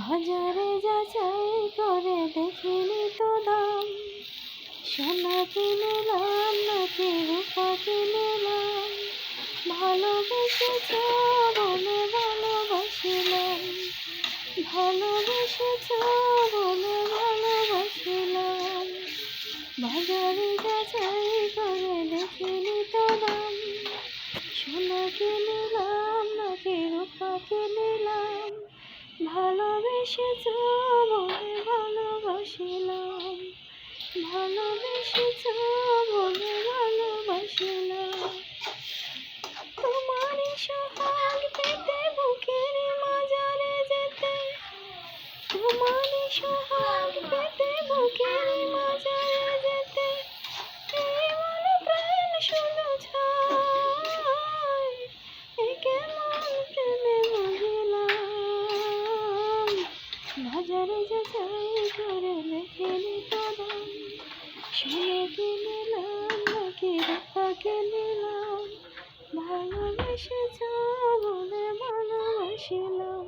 বাজারে যাচাই করে দেখিনি তো দাম, সোনা কিনলাম নাকি রূপা কিনলাম, ভালোবেসেছ বলে ভালোবাসিলাম, ভালোবেসেছ বলে ভালোবাসিলাম। বাজারে যাচাই করে দেখিনি তো দাম, সোনা কিনলাম নাকি রূপা কিনলাম, ভালোবেসেছ বলে ভালোবাসিলাম, ভালোবেসেছ বলে ভালোবাসিলাম। তোমারই সোহাগ পেতে বুকের মাঝারে যেতে, তোমারই সোহাগ পেতে বুকের মাঝারে যেতে, এই মনে প্রাণ শোনো ছাই, এ কেমন প্রেমে মজিলাম। বাজারে যাচাই করে দেখিনি তো দাম, সোনা কিনলাম নাকি রূপা কিনলাম, ভালোবেসেছ বলে ভালোবাসিলাম।